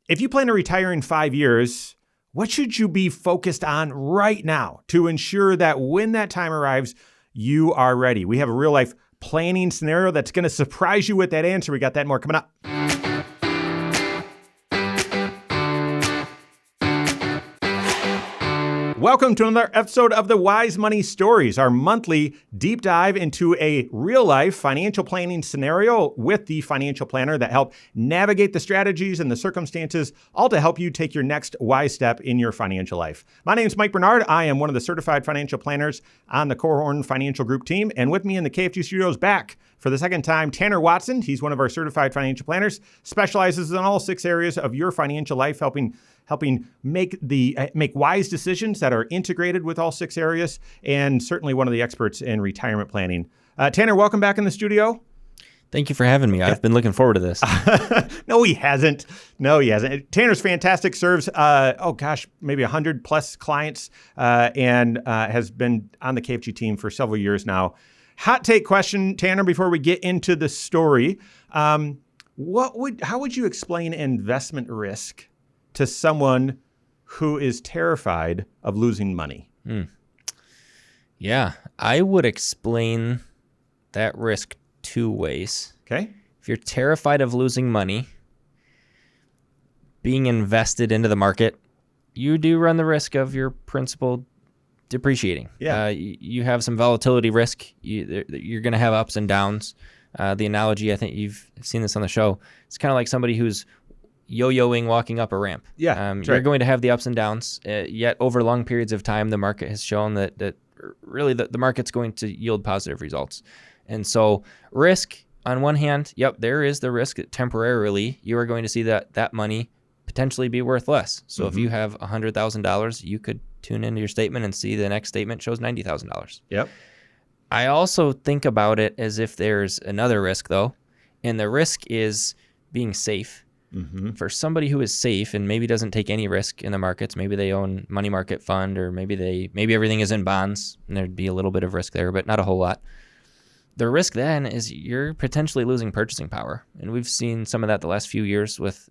If you plan to retire in 5 years, what should you be focused on right now to ensure that when that time arrives, you are ready? We have a real life planning scenario that's going to surprise you with that answer. We got that and more coming up. Welcome to another episode of the Wise Money Stories, our monthly deep dive into a real-life financial planning scenario with the financial planner that help navigate the strategies and the circumstances, all to help you take your next wise step in your financial life. My name is Mike Bernard. I am one of the certified financial planners on the Korhorn Financial Group team, and with me in the KFG studios back for the second time, Tanner Watson. He's one of our certified financial planners, specializes in all 6 areas of your financial life, helping make wise decisions that are integrated with all 6 areas, and certainly one of the experts in retirement planning. Tanner, welcome back in the studio. Thank you for having me. I've been looking forward to this. No, he hasn't. Tanner's fantastic, serves, maybe 100 plus clients, and has been on the KFG team for several years now. Hot take question, Tanner, before we get into the story. How would you explain investment risk to someone who is terrified of losing money? Yeah, I would explain that risk 2 ways. Okay. If you're terrified of losing money, being invested into the market, you do run the risk of your principal depreciating. Yeah. You have some volatility risk. You're going to have ups and downs. The analogy, I think you've seen this on the show, it's kind of like somebody who's yo-yoing walking up a ramp. Yeah, you're going to have the ups and downs, yet over long periods of time, the market has shown that really the market's going to yield positive results. And so risk, on one hand, there is the risk that temporarily you are going to see that money potentially be worth less. So if you have $100,000, you could tune into your statement and see the next statement shows $90,000. Yep. I also think about it as if there's another risk, though, and the risk is being safe. For somebody who is safe and maybe doesn't take any risk in the markets, maybe they own money market fund, or maybe everything is in bonds, and there'd be a little bit of risk there, but not a whole lot. The risk then is you're potentially losing purchasing power, and we've seen some of that the last few years with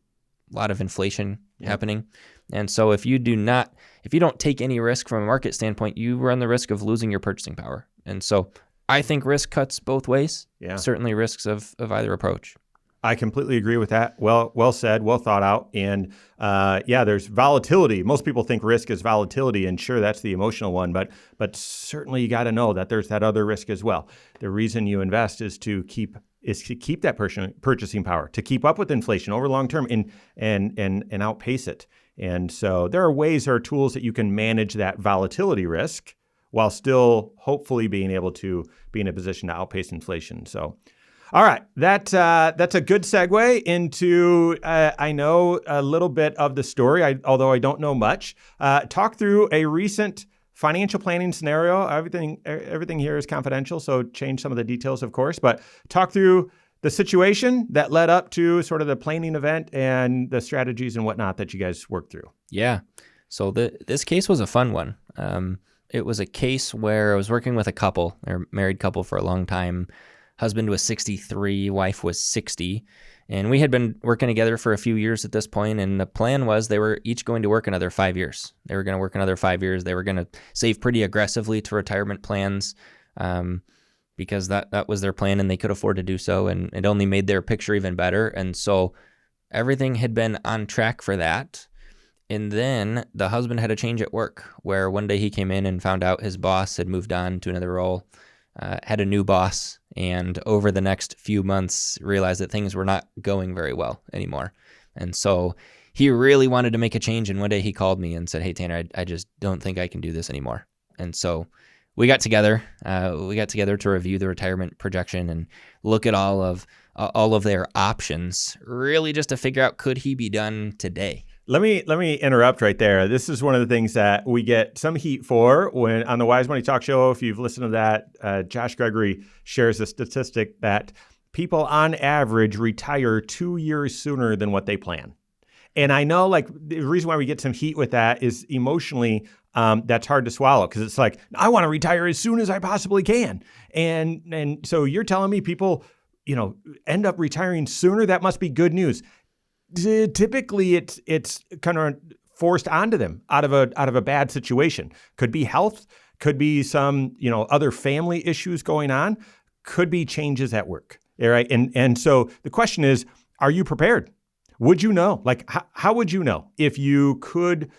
a lot of inflation happening. And so if you don't take any risk from a market standpoint, you run the risk of losing your purchasing power. And so I think risk cuts both ways. Yeah. Certainly risks of either approach. I completely agree with that. Well said, well thought out. And there's volatility. Most people think risk is volatility, and sure, that's the emotional one, but certainly you got to know that there's that other risk as well. The reason you invest is to keep that purchasing power, to keep up with inflation over long term and outpace it. And so there are tools that you can manage that volatility risk while still hopefully being able to be in a position to outpace inflation. So, all right, that's a good segue into, I know a little bit of the story, although I don't know much. Talk through a recent financial planning scenario. Everything here is confidential, so change some of the details, of course, but talk through the situation that led up to sort of the planning event and the strategies and whatnot that you guys worked through. Yeah, so this case was a fun one. It was a case where I was working with a couple, they're a married couple for a long time. Husband was 63, wife was 60, and we had been working together for a few years at this point, and the plan was they were each going to work another 5 years. They were going to work another 5 years. They were going to save pretty aggressively to retirement plans because that was their plan, and they could afford to do so, and it only made their picture even better. And so everything had been on track for that. And then the husband had a change at work where one day he came in and found out his boss had moved on to another role, had a new boss, and over the next few months realized that things were not going very well anymore. And so he really wanted to make a change, and one day he called me and said, "Hey, Tanner, I just don't think I can do this anymore." And so we got together to review the retirement projection and look at all of their options, really just to figure out, could he be done today? Let me interrupt right there. This is one of the things that we get some heat for when on the Wise Money Talk Show. If you've listened to that, Josh Gregory shares a statistic that people on average retire 2 years sooner than what they plan. And I know, like, the reason why we get some heat with that is emotionally, that's hard to swallow, because it's like, I want to retire as soon as I possibly can. And so you're telling me people, end up retiring sooner? That must be good news. Typically it's kind of forced onto them out of a bad situation. Could be health, could be some, other family issues going on, could be changes at work. All right. And so the question is, are you prepared? Would you know? Like, how would you know if you could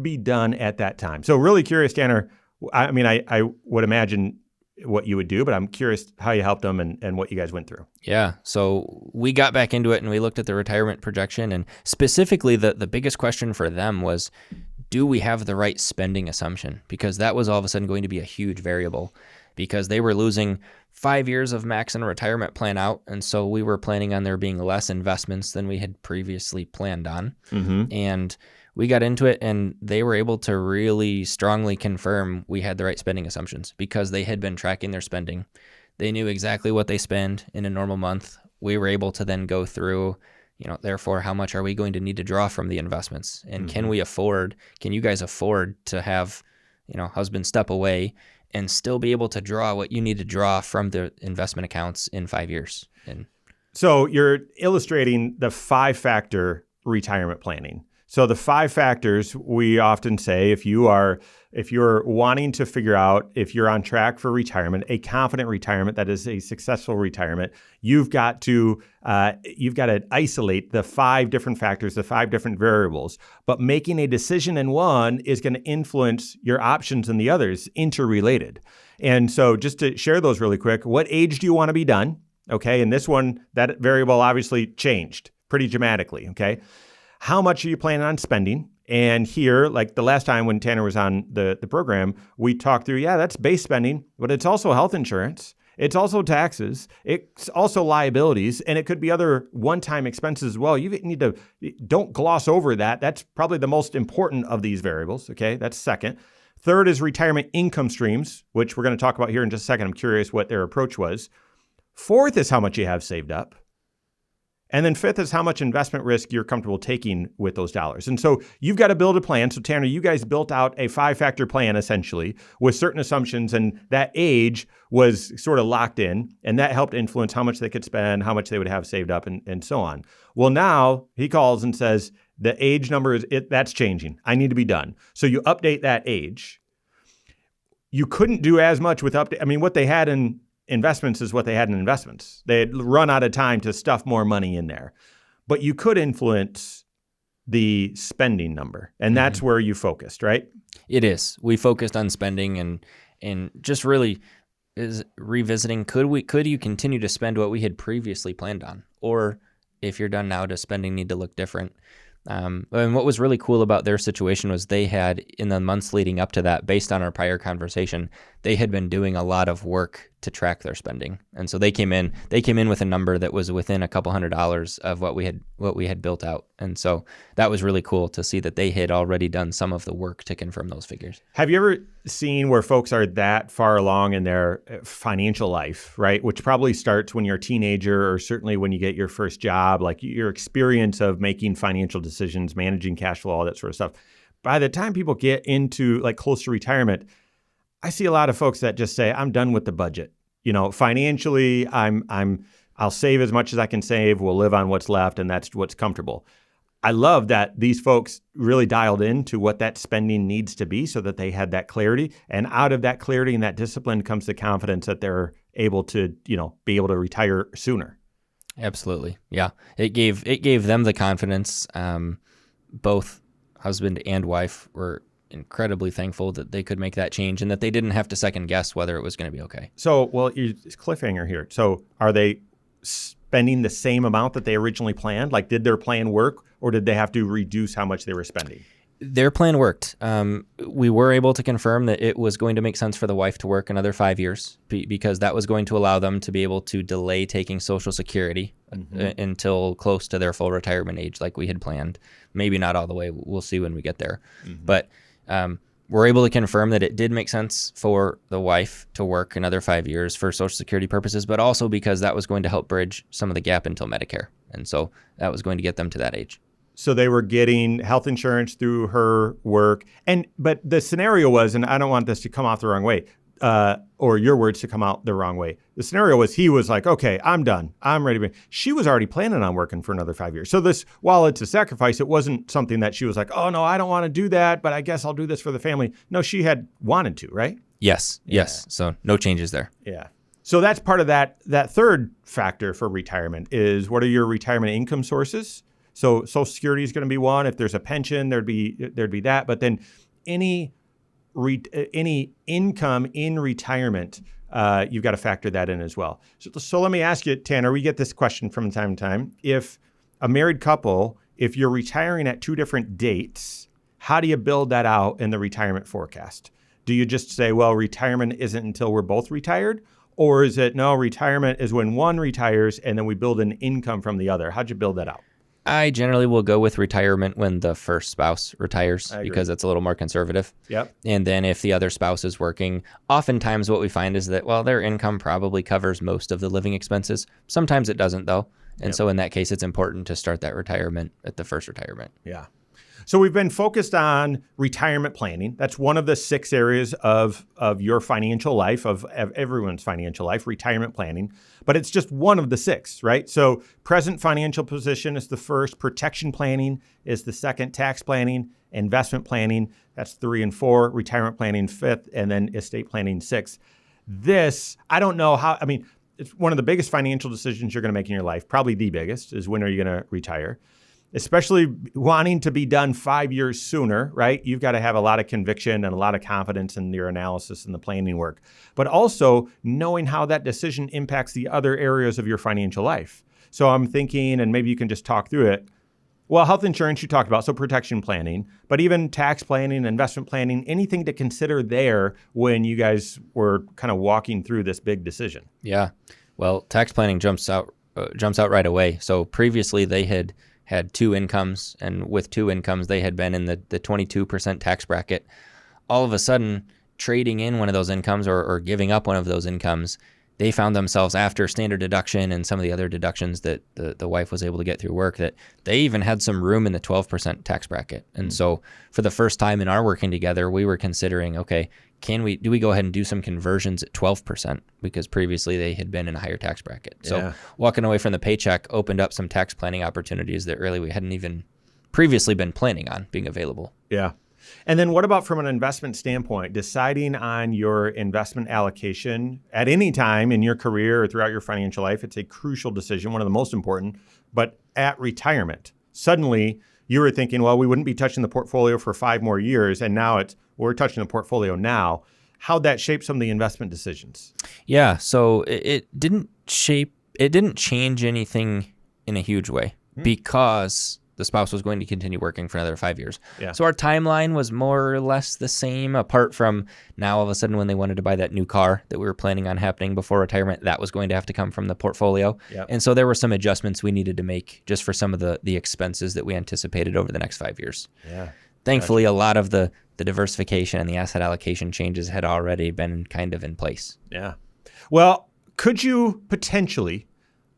be done at that time? So really curious, Tanner. I mean, I would imagine what you would do, but I'm curious how you helped them and what you guys went through. Yeah. So we got back into it and we looked at the retirement projection, and specifically the biggest question for them was, do we have the right spending assumption? Because that was all of a sudden going to be a huge variable, because they were losing 5 years of max and retirement plan out. And so we were planning on there being less investments than we had previously planned on. Mm-hmm. And we got into it and they were able to really strongly confirm we had the right spending assumptions, because they had been tracking their spending. They knew exactly what they spend in a normal month. We were able to then go through, therefore, how much are we going to need to draw from the investments? And mm-hmm. Can you guys afford to have, husband step away and still be able to draw what you need to draw from the investment accounts in 5 years? And so you're illustrating the 5-factor retirement planning. So the 5 factors, we often say, if you're wanting to figure out if you're on track for retirement, a confident retirement, that is a successful retirement, you've got to isolate the 5 different factors, the 5 different variables. But making a decision in one is going to influence your options in the others, interrelated. And so just to share those really quick, what age do you want to be done? Okay, and this one, that variable obviously changed pretty dramatically. Okay. How much are you planning on spending? And here, like the last time when Tanner was on the program, we talked through, that's base spending, but it's also health insurance. It's also taxes. It's also liabilities, and it could be other one-time expenses as well. Don't gloss over that. That's probably the most important of these variables, okay? That's second. Third is retirement income streams, which we're going to talk about here in just a second. I'm curious what their approach was. Fourth is how much you have saved up. And then fifth is how much investment risk you're comfortable taking with those dollars. And so you've got to build a plan. So Tanner, you guys built out a 5-factor plan essentially with certain assumptions, and that age was sort of locked in, and that helped influence how much they could spend, how much they would have saved up, and so on. Well, now he calls and says, the age number that's changing. I need to be done. So you update that age. You couldn't do as much with update. I mean, what they had in investments is what they had in investments. They had run out of time to stuff more money in there. But you could influence the spending number, and that's where you focused, right? It is. We focused on spending and just really is revisiting, could you continue to spend what we had previously planned on? Or if you're done now, does spending need to look different? And what was really cool about their situation was they had, in the months leading up to that, based on our prior conversation, they had been doing a lot of work to track their spending. And so they came in with a number that was within a couple $100 of what we had built out. And so that was really cool to see that they had already done some of the work to confirm those figures. Have you ever seen where folks are that far along in their financial life, right? Which probably starts when you're a teenager, or certainly when you get your first job, like your experience of making financial decisions, managing cash flow, all that sort of stuff. By the time people get into like close to retirement, I see a lot of folks that just say, I'm done with the budget. Financially, I'll save as much as I can save. We'll live on what's left, and that's what's comfortable. I love that these folks really dialed into what that spending needs to be so that they had that clarity. And out of that clarity and that discipline comes the confidence that they're able to, be able to retire sooner. Absolutely. Yeah. It gave them the confidence. Both husband and wife were incredibly thankful that they could make that change and that they didn't have to second guess whether it was going to be okay. So, it's cliffhanger here. So are they spending the same amount that they originally planned? Like, did their plan work, or did they have to reduce how much they were spending? Their plan worked. We were able to confirm that it was going to make sense for the wife to work another 5 years because that was going to allow them to be able to delay taking Social Security until close to their full retirement age like we had planned. Maybe not all the way. We'll see when we get there. But we're able to confirm that it did make sense for the wife to work another 5 years for Social Security purposes, but also because that was going to help bridge some of the gap until Medicare. And so that was going to get them to that age. So they were getting health insurance through her work. But the scenario was, and I don't want this to come off the wrong way, or your words to come out the wrong way. The scenario was he was like, okay, I'm done. I'm ready. She was already planning on working for another 5 years. So this, while it's a sacrifice, it wasn't something that she was like, oh no, I don't want to do that, but I guess I'll do this for the family. No, she had wanted to, right? Yes. So no changes there. Yeah. So that's part of that third factor for retirement is what are your retirement income sources? So Social Security is going to be one. If there's a pension, there'd be that. But then any income in retirement, you've got to factor that in as well. So let me ask you, Tanner, we get this question from time to time. If a married couple, if you're retiring at two different dates, how do you build that out in the retirement forecast? Do you just say, well, retirement isn't until we're both retired? Or is it, no, retirement is when one retires and then we build an income from the other? How'd you build that out? I generally will go with retirement when the first spouse retires because it's a little more conservative. Yep. And then if the other spouse is working, oftentimes what we find is that, well, their income probably covers most of the living expenses. Sometimes it doesn't, though. And so in that case, it's important to start that retirement at the first retirement. Yeah. So we've been focused on retirement planning. That's one of the 6 areas of your financial life, of everyone's financial life, retirement planning. But it's just one of the 6, right? So present financial position is the first, protection planning is the second, tax planning, investment planning, that's 3 and 4, retirement planning 5th, and then estate planning 6th. This, I don't know how, I mean, it's one of the biggest financial decisions you're going to make in your life, probably the biggest, is when are you going to retire? Especially wanting to be done 5 years sooner, right? You've got to have a lot of conviction and a lot of confidence in your analysis and the planning work, but also knowing how that decision impacts the other areas of your financial life. So I'm thinking, and maybe you can just talk through it. Well, health insurance you talked about, so protection planning, but even tax planning, investment planning, anything to consider there when you guys were kind of walking through this big decision. Yeah. Well, tax planning jumps out right away. So previously they had 2 incomes, and with 2 incomes, they had been in the 22% tax bracket. All of a sudden, trading in one of those incomes or giving up one of those incomes, they found themselves after standard deduction and some of the other deductions that the wife was able to get through work, that they even had some room in the 12% tax bracket. And so for the first time in our working together, we were considering, okay, do we go ahead and do some conversions at 12%? Because previously they had been in a higher tax bracket. So walking away from the paycheck opened up some tax planning opportunities that really we hadn't even previously been planning on being available. Yeah. And then what about from an investment standpoint, deciding on your investment allocation at any time in your career or throughout your financial life? It's a crucial decision, one of the most important, but at retirement, suddenly you were thinking, well, we wouldn't be touching the portfolio for 5 more years. And now we're touching the portfolio now. How'd that shape some of the investment decisions? Yeah. So it didn't change anything in a huge way because the spouse was going to continue working for another 5 years. Yeah. So our timeline was more or less the same, apart from now all of a sudden when they wanted to buy that new car that we were planning on happening before retirement, that was going to have to come from the portfolio. Yep. And so there were some adjustments we needed to make just for some of the expenses that we anticipated over the next 5 years. Yeah. Thankfully, a lot of the diversification and the asset allocation changes had already been kind of in place. Yeah. Well, could you potentially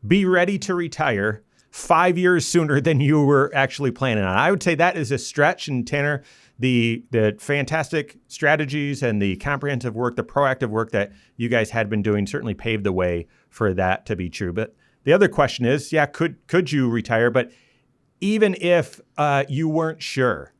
be ready to retire 5 years sooner than you were actually planning on? I would say that is a stretch. And Tanner, the fantastic strategies and the comprehensive work, the proactive work that you guys had been doing certainly paved the way for that to be true. But the other question is, could you retire? But even if you weren't sure,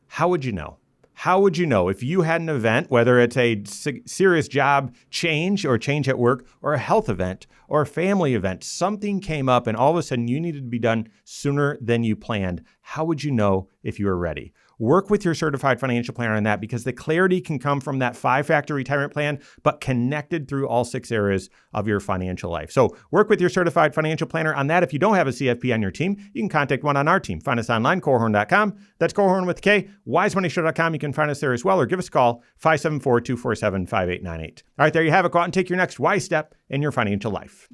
how would you know? How would you know if you had an event, whether it's a serious job change or change at work or a health event or a family event, something came up and all of a sudden you needed to be done sooner than you planned? How would you know if you were ready? Work with your certified financial planner on that, because the clarity can come from that 5-factor retirement plan, but connected through all 6 areas of your financial life. So work with your certified financial planner on that. If you don't have a CFP on your team, you can contact one on our team. Find us online, Korhorn.com. That's Korhorn with K. WiseMoneyShow.com. You can find us there as well, or give us a call, 574-247-5898. All right, there you have it. Go out and take your next wise step in your financial life.